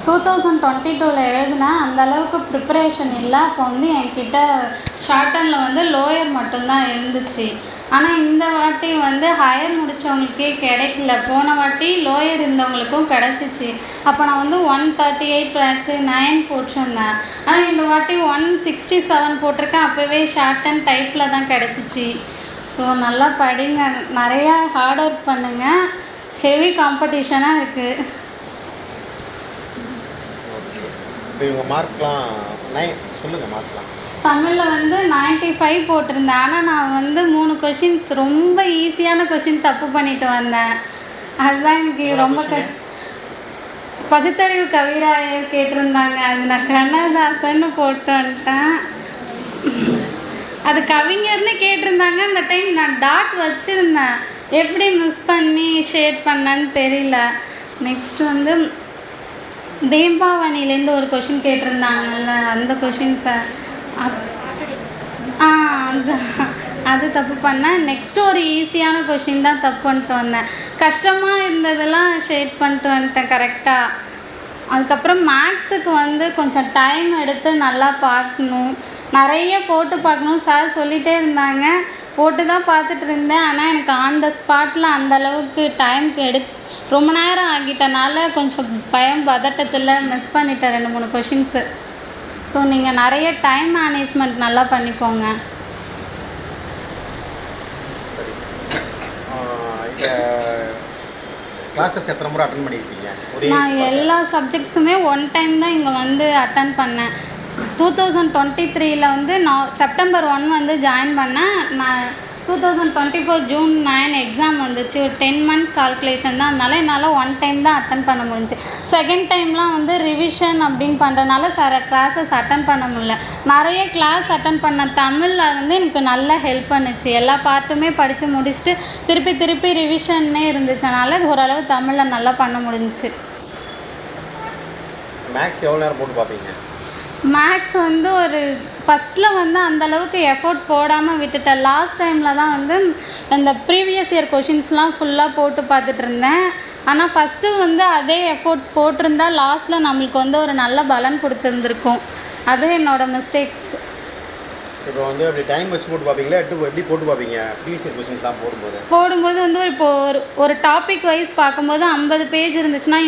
2022ல் எழுதினேன். அந்தளவுக்கு ப்ரிப்பரேஷன் இல்லை. அப்போ வந்து என்கிட்ட ஷார்ட் அண்டில் வந்து லோயர் மட்டும்தான் இருந்துச்சு. ஆனால் இந்த வாட்டி வந்து ஹையர் முடித்தவங்களுக்கே கிடைக்கல. போன வாட்டி லோயர் இருந்தவங்களுக்கும் கிடச்சிச்சு. அப்போ நான் வந்து 138/9 போட்டிருந்தேன். ஆனால் இந்த வாட்டி 167 போட்டிருக்கேன். அப்போவே ஷார்ட் அண்ட் டைப்பில் தான் கிடச்சிச்சு. ஸோ நல்லா படிங்க, நிறையா ஹார்ட் ஒர்க் பண்ணுங்கள். ஹெவி காம்படிஷனாக இருக்குது. தமிழில் வந்து 95 போட்டிருந்தேன். ஆனால் நான் வந்து 3 கொஷின்ஸ் ரொம்ப ஈஸியான கொஷின் தப்பு பண்ணிட்டு வந்தேன். அதுதான் எனக்கு ரொம்ப பகுத்தறிவு கவிராயர் கேட்டிருந்தாங்க. அது நான் கண்ணதாசன்னு போட்டு வந்துட்டேன். அது கவிஞர்னு கேட்டிருந்தாங்க. அந்த டைம் நான் டாட் வச்சுருந்தேன். எப்படி மிஸ் பண்ணி ஷேட் பண்ணேன்னு தெரியல. நெக்ஸ்ட் வந்து தேம்பாவணிலேருந்து ஒரு கொஷின் கேட்டிருந்தாங்கல்ல, அந்த கொஷின்ஸை அது தப்பு பண்ணேன். நெக்ஸ்ட்டு ஒரு ஈஸியான கொஷின் தான் தப்பு பண்ணிட்டு வந்தேன். கஷ்டமாக இருந்ததெல்லாம் ஷேட் பண்ணிட்டு வந்துட்டேன் கரெக்டாக. அதுக்கப்புறம் மேக்ஸுக்கு வந்து கொஞ்சம் டைம் எடுத்து நல்லா பார்க்கணும், நிறைய போட்டு பார்க்கணும். சார் சொல்லிகிட்டே இருந்தாங்க, போட்டு தான் பார்த்துட்டு இருந்தேன். ஆனால் எனக்கு ஆன் த ஸ்பாட்டில் அந்தளவுக்கு டைம் ரொம்ப நேரம் ஆகிட்டனால கொஞ்சம் பதட்டத்தில் மிஸ் பண்ணிட்டேன் 2-3 கொஷின்ஸு. ஸோ நீங்கள் நிறைய டைம் மேனேஜ்மெண்ட் நல்லா பண்ணிக்கோங்க. கிளாஸஸ் எத்தனை முறை அட்டெண்ட் பண்ணியிருக்கீங்க? நான் எல்லா சப்ஜெக்ட்ஸுமே 1 டைம் தான் இங்கே வந்து அட்டன் பண்ணேன். 2023ல் வந்து நான் செப்டம்பர் 1 வந்து ஜாயின் பண்ணேன். நான் 2024 ஜூன் 9 எக்ஸாம் வந்துச்சு. ஒரு 10 மந்த் கால்குலேஷன் தான். அதனால என்னால் 1 டைம் தான் அட்டன் பண்ண முடிஞ்சிச்சு. செகண்ட் டைம்லாம் வந்து ரிவிஷன் அப்படின்னு பண்ணுறதுனால கிளாஸஸ் அட்டன் பண்ண முடியல. நிறைய கிளாஸ் அட்டன் பண்ண தமிழில் வந்து எனக்கு நல்லா ஹெல்ப் பண்ணுச்சு. எல்லா பார்ட்டுமே படித்து முடிச்சுட்டு திருப்பி ரிவிஷன்னே இருந்துச்சுனால ஓரளவு தமிழில் நல்லா பண்ண முடிஞ்சிச்சு. மேக்ஸ் எவ்வளோ நேரம் போட்டு பார்ப்பீங்க? மேக்ஸ் வந்து ஒரு ஃபஸ்ட்டில் வந்து அந்தளவுக்கு எஃபோர்ட் போடாமல் விட்டுட்டேன். லாஸ்ட் டைமில் தான் வந்து இந்த ப்ரீவியஸ் இயர் கொஷின்ஸ்லாம் ஃபுல்லாக போட்டு பார்த்துட்டு இருந்தேன். ஆனால் ஃபஸ்ட்டு வந்து அதே எஃபோர்ட்ஸ் போட்டிருந்தா லாஸ்ட்டில் நம்மளுக்கு வந்து ஒரு நல்ல பலன் கொடுத்துருந்துருக்கும். அது என்னோடய மிஸ்டேக்ஸ். இப்போ வந்து அப்படி டைம் வச்சு போட்டு பார்ப்பீங்களா? எப்படி போட்டு பார்ப்பீங்க ப்ரீவியஸ் இயர் கொஷின்ஸ்லாம் போடும்போது வந்து இப்போ ஒரு டாபிக் வைஸ் பார்க்கும்போது 50 பேஜ் இருந்துச்சுன்னா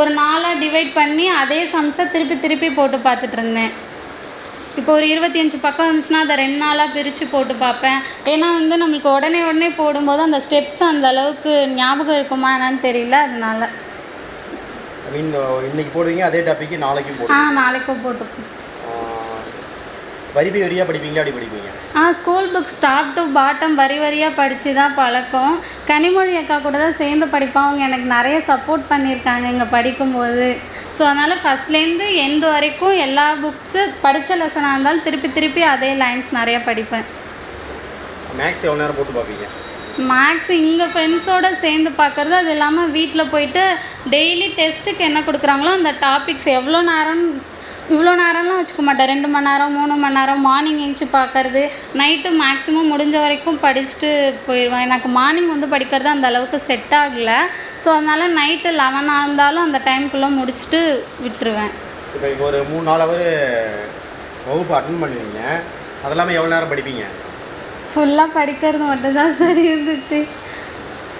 ஒரு 4 டிவைட் பண்ணி அதே சம்ஸை திருப்பி போட்டு பார்த்துட்டு இருந்தேன். இப்போ ஒரு 25 பக்கம் இருந்துச்சுன்னா அதை 2 நாளாக பிரித்து போட்டு பார்ப்பேன். ஏன்னா வந்து நம்மளுக்கு உடனே போடும்போது அந்த ஸ்டெப்ஸ் அந்த அளவுக்கு ஞாபகம் இருக்குமா என்னன்னு தெரியல. அதனால இன்னைக்கு போடுவீங்க அதே டாபிக் நாளைக்கும் நாளைக்கும் போட்டு வரி வரியாக படிப்பீங்களா? அப்படி படிப்பீங்க? School books top to bottom வரியாக படித்து தான் பழக்கம். கனிமொழி அக்கா கூட தான் சேர்ந்து படிப்போம். அவங்க எனக்கு நிறைய சப்போர்ட் பண்ணியிருக்காங்க இங்கே படிக்கும்போது. ஸோ அதனால் ஃபஸ்ட்லேருந்து எண்டு வரைக்கும் எல்லா புக்ஸு படித்த லெசனாக இருந்தாலும் திருப்பி அதே லைன்ஸ் நிறையா படிப்பேன். மேக்ஸ் எவ்வளோ நேரம் போட்டு பார்ப்பீங்க? மேக்ஸ் இங்கே ஃப்ரெண்ட்ஸோடு சேர்ந்து பார்க்குறது. அது இல்லாமல் வீட்டில் போயிட்டு டெய்லி டெஸ்ட்டுக்கு என்ன கொடுக்குறாங்களோ அந்த டாபிக்ஸ் இவ்வளோ நேரம்லாம் வச்சுக்க மாட்டேன். 2 மணி நேரம் 3 மணி நேரம் மார்னிங் எழுந்துச்சி பார்க்குறது. நைட்டு மேக்ஸிமம் முடிஞ்ச வரைக்கும் படிச்சுட்டு போயிடுவேன். எனக்கு மார்னிங் வந்து படிக்கிறது அந்த அளவுக்கு செட் ஆகலை. ஸோ அதனால் நைட்டு 11 இருந்தாலும் அந்த டைமுக்குள்ளே முடிச்சுட்டு விட்டுருவேன். இப்போ ஒரு 3-4 ஹவர் வகுப்பு அட்டன் பண்ணுவீங்க, அதெல்லாமே எவ்வளோ நேரம் படிப்பீங்க? ஃபுல்லாக படிக்கிறது மட்டும்தான் சரி இருந்துச்சு.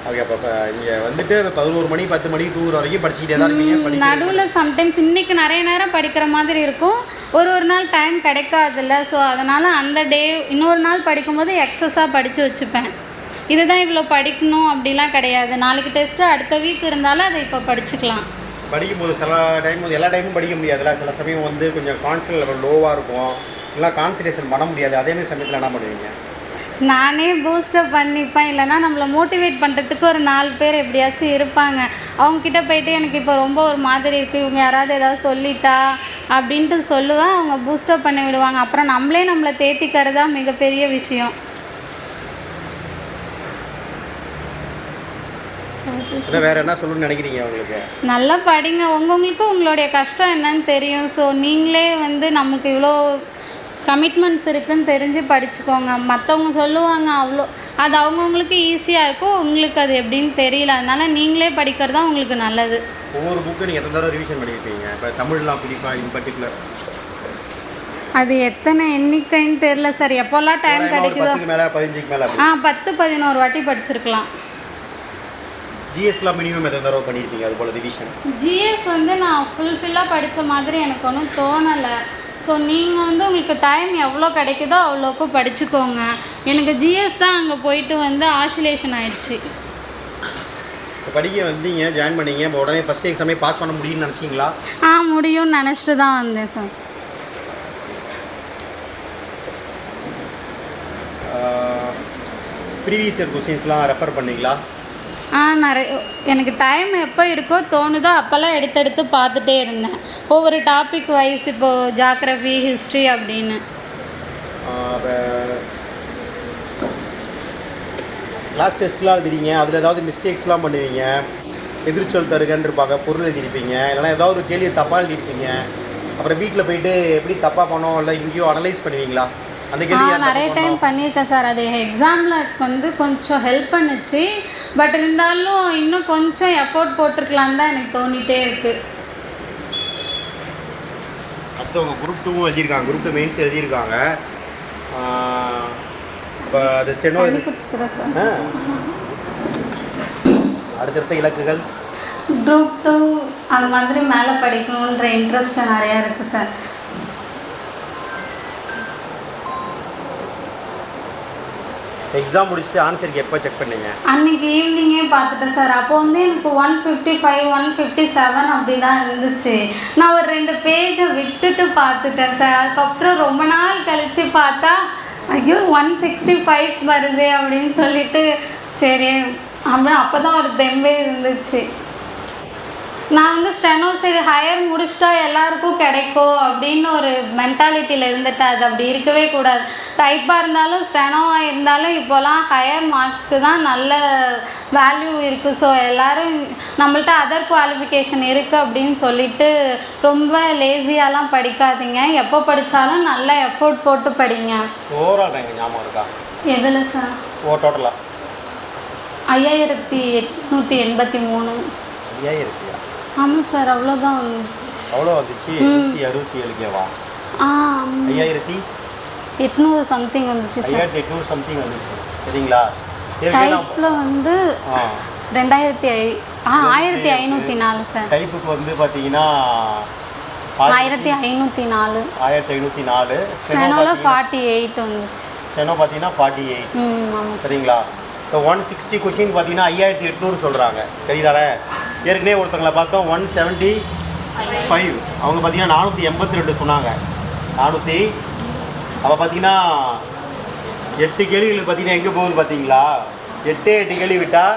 ஓகே. அப்போ இங்கே வந்துட்டு 11 மணி 10 மணிக்கு தூங்குற வரைக்கும் படிச்சுக்கிட்டே தான் இருக்கீங்க? நடுவில் சம்டைம்ஸ் இன்றைக்கி நிறைய நேரம் படிக்கிற மாதிரி இருக்கும், ஒரு நாள் டைம் கிடைக்காதுல்ல. ஸோ அதனால் அந்த டே இன்னொரு நாள் படிக்கும்போது எக்ஸஸாக படித்து வச்சுப்பேன். இதுதான் இவ்வளோ படிக்கணும் அப்படிலாம் கிடையாது. நாளைக்கு டெஸ்ட்டு அடுத்த வீக் இருந்தாலும் அதை இப்போ படிச்சுக்கலாம். படிக்கும்போது சில டைம் எல்லா டைமும் படிக்க முடியாதுல்ல. சில சமயம் வந்து கொஞ்சம் கான்ஃபிடன்ஸ் லெவல் லோவாக இருக்கும், இல்லை கான்சன்ட்ரேஷன் பண்ண முடியாது. அதேமாதிரி சமயத்தில் என்ன பண்ணுவீங்க? நானே பூஸ்டப் பண்ணிப்பேன். இல்லைனா நம்மளை மோட்டிவேட் பண்ணுறதுக்கு ஒரு 4 பேர் எப்படியாச்சும் இருப்பாங்க. அவங்கக்கிட்ட போய்ட்டு எனக்கு இப்போ ரொம்ப ஒரு மாதிரி இருக்குது, இவங்க யாராவது ஏதாவது சொல்லிட்டா அப்படின்ட்டு சொல்லுவேன். அவங்க பூஸ்டப் பண்ணி விடுவாங்க. அப்புறம் நம்மளை தேத்திக்கிறது தான் மிகப்பெரிய விஷயம். வேறு என்ன சொல்லணும்னு நினைக்கிறீங்க? உங்களுக்கு நல்லா படிங்க. உங்களுக்கும் உங்களுடைய கஷ்டம் என்னன்னு தெரியும். ஸோ நீங்களே வந்து நமக்கு இவ்வளோ கமிட்மெண்ட்ஸ் இருக்குன்னு தெரிஞ்சு படிச்சுக்கோங்க. மற்றவங்க சொல்லுவாங்க அவ்வளோ, அது அவங்கவுங்களுக்கு ஈஸியாக இருக்கும், உங்களுக்கு அது எப்படின்னு தெரியல. அதனால் நீங்களே படிக்கிறது தான் உங்களுக்கு நல்லது. ஒவ்வொரு புக்கு நீங்கள் எத்தனை தடவை ரிவிஷன் பண்ணியிருப்பீங்க? இப்போ தமிழ்லாம் குறிப்பாக இன் பர்டிகுலர் அது எத்தனை எண்ணிக்கைன்னு தெரியல சார். எப்போல்லாம் டைம் கிடைக்குதோ. 10க்கு மேலே 15க்கு மேலே 10-11 வாட்டி படிச்சிருக்கலாம். ஜிஎஸ்லாம் மினிமம் எத்தனை தடவை பண்ணியிருப்பீங்க அது போல் ரிவிஷன்ஸ்? ஜிஎஸ் வந்து நான் ஃபுல்ஃபில்லாக படித்த மாதிரி எனக்கு ஒன்றும் தோணலை. ஸோ நீங்கள் வந்து உங்களுக்கு டைம் எவ்வளோ கிடைக்குதோ அவ்வளோக்கும் படிச்சுக்கோங்க. எனக்கு ஜிஎஸ் தான் அங்கே போயிட்டு வந்து ஆசிலேஷன் ஆயிடுச்சு. இப்போ படிக்க வந்தீங்க, ஜாயின் பண்ணீங்க, இப்போ உடனே ஃபஸ்ட் எக்ஸாமே பாஸ் பண்ண முடியும்னு நினச்சிங்களா? முடியும்னு நினச்சிட்டு தான் வந்தேன் சார். ப்ரீவியஸ் இயர் கொஸ்டின்ஸ்லாம் ரெஃபர் பண்ணிங்களா? நிறைய எனக்கு டைம் எப்போ இருக்கோ தோணுதோ அப்போல்லாம் எடுத்து பார்த்துட்டே இருந்தேன். ஒவ்வொரு டாபிக் வைஸ், இப்போது ஜாக்ரஃபி, ஹிஸ்ட்ரி அப்படின்னு. கிளாஸ் டெஸ்ட்லாம் எழுதிருங்க, அதில் ஏதாவது மிஸ்டேக்ஸ்லாம் பண்ணுவீங்க, எதிர்ச்சொல் தருகன்னு இருப்பாங்க, பொருள் எழுதிருப்பீங்க, இல்லைனா ஏதாவது ஒரு கேள்வியை தப்பாக எழுதிருப்பீங்க. அப்புறம் வீட்டில் போயிட்டு எப்படி தப்பாக பண்ணோம் இல்லை இங்கேயோ அனலைஸ் பண்ணுவீங்களா? அந்த கேள்வி நிறைய டைம் பண்ணியிருக்கேன் சார். அது எக்ஸாமில் வந்து கொஞ்சம் ஹெல்ப் பண்ணுச்சு. பட் இருந்தாலும் இன்னும் கொஞ்சம் எஃபோர்ட் போட்டிருக்கலான்னு தான் எனக்கு தோணிகிட்டே இருக்குது. அடுத்தவங்க குரூப் 2 எழுதியிருக்காங்க, குரூப் 2 மெயின்ஸ் எழுதியிருக்காங்க. இப்போ அது ஸ்டெனோ சார். அடுத்தடுத்த இலக்குகள் குரூப் 2 அந்த மாதிரி மேலே படிக்கணுன்ற இன்ட்ரெஸ்ட் நிறையா இருக்குது சார். எக்ஸாம் முடிச்சுட்டு ஆன்சருக்கு எப்போ செக் பண்ணீங்க? அன்றைக்கி ஈவினிங்கே பார்த்துட்டேன் சார். அப்போ வந்து எனக்கு 155, 157 அப்படி தான் இருந்துச்சு. நான் ஒரு 2 பேஜை விட்டுட்டு பார்த்துட்டேன் சார். அதுக்கப்புறம் ரொம்ப நாள் கழித்து பார்த்தா ஐயோ 165 வருது அப்படின்னு சொல்லிட்டு சரி அப்போ தான் ஒரு தெம்பே இருந்துச்சு. நான் வந்து ஸ்டெனோ சரி ஹையர் முடிச்சிட்டா எல்லாருக்கும் கிடைக்கும் அப்படின்னு ஒரு மென்டாலிட்டியில் இருந்துட்டேன். அது அப்படி இருக்கவே கூடாது. டைப்பாக இருந்தாலும் ஸ்டெனோவாக இருந்தாலும் இப்போலாம் ஹையர் மார்க்ஸ்க்கு தான் நல்ல வேல்யூ இருக்குது. ஸோ எல்லோரும் நம்மள்ட்ட அதர் குவாலிஃபிகேஷன் இருக்குது அப்படின்னு சொல்லிட்டு ரொம்ப லேசியாலாம் படிக்காதீங்க. எப்போ படித்தாலும் நல்ல எஃபோர்ட் போட்டு படிங்க. ஓவரால் ரேங்க் ஞாபகம் இருக்கா? எதில் சார்? டோட்டலாக 5883. 5000? ஆமாம் சார், அவ்வளோதான் வந்துச்சு. அவ்வளோ வந்துச்சு? 167கேவா? 5800 சம்திங் வந்துச்சு சார். 5800 சம்திங் வந்துச்சு. சரிங்களா? டைப்பில் வந்து 1504 சார். டைப்புக்கு வந்து பார்த்தீங்கன்னா 1504. 1504. ஸ்டெனோவில் 48 வந்துச்சு. ஸ்டெனோ பார்த்தீங்கன்னா 48. ஆமாம். சரிங்களா? இப்போ 160 கொஷின் பார்த்தீங்கன்னா 5800 சொல்கிறாங்க. சரிதானே? ஏற்கனவே ஒருத்தவங்களை பார்த்தோம் 175, அவங்க பார்த்தீங்கன்னா 482 சொன்னாங்க. 400. அப்போ பார்த்தீங்கன்னா 8 கேள்விகளுக்கு பார்த்தீங்கன்னா எங்கே போகுது பார்த்தீங்களா? 8 கேள்வி விட்டால்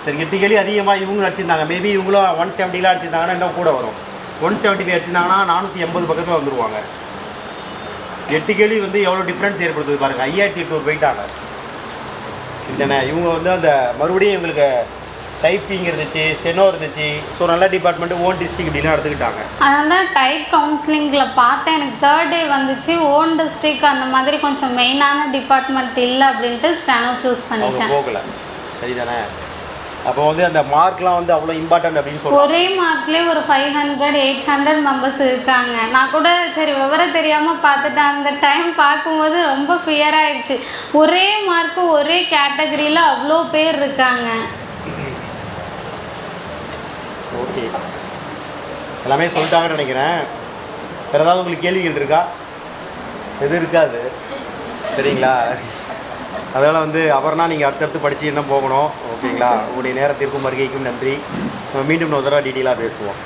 சரி 8 கேள்வி அதிகமாக இவங்களும் அடிச்சிருந்தாங்க. மேபி இவங்களும் 170 அடிச்சிருந்தாங்கன்னா இன்னும் கூட வரும். 175 அடிச்சிருந்தாங்கன்னா 480 பக்கத்தில் வந்துடுவாங்க. 8 கேள்வி வந்து எவ்வளோ டிஃப்ரென்ஸ் ஏற்படுத்துது பாருங்கள். 5800 போயிட்டாங்க. இல்லைண்ணே இவங்க வந்து அந்த மறுபடியும் இவங்களுக்கு டைப்பிங் இருந்துச்சு, ஸ்டெனோ இருந்துச்சு. ஸோ நல்ல டிபார்ட்மெண்ட்டு ஓன் டிஸ்ட்ரிக்ட் இப்படிலாம் எடுத்துக்கிட்டாங்க. அதனால் டைப் கவுன்சிலிங்கில் பார்த்தேன். எனக்கு 3rd டே வந்துச்சு. ஓன் டிஸ்ட்ரிக்ட் அந்த மாதிரி கொஞ்சம் மெயினான டிபார்ட்மெண்ட் இல்லை அப்படின்ட்டு ஸ்டெனோ சூஸ் பண்ணிட்டேன். போகலை. சரிதானே? அப்போ வந்து அந்த மார்க்லாம் வந்து அவ்வளோ இம்பார்ட்டன்ட் அப்படின்னு சொல்லுவாங்க. ஒரே மார்க்லேயே ஒரு 500, 800 மெம்பர்ஸ் இருக்காங்க. நான் கூட சரி விவரம் தெரியாமல் பார்த்துட்டேன். அந்த டைம் பார்க்கும்போது ரொம்ப ஃபியராகிடுச்சு. ஒரே மார்க்கு ஒரே கேட்டகரியில் அவ்வளோ பேர் இருக்காங்க. ஓகே, எல்லாமே சொல்லிட்டாங்கன்னு நினைக்கிறேன். வேறு ஏதாவது உங்களுக்கு கேள்விகள் இருக்கா? எதுவும் இருக்காது. சரிங்களா? அதனால் வந்து அப்புறம்னா நீங்கள் அடுத்தடுத்து படித்து என்ன போகணும். ஓகேங்களா? உங்களுடைய நேரத்திற்கும் வருகைக்கும் நன்றி. மீண்டும் ஒரு தடவை டீட்டெயிலாக பேசுவோம்.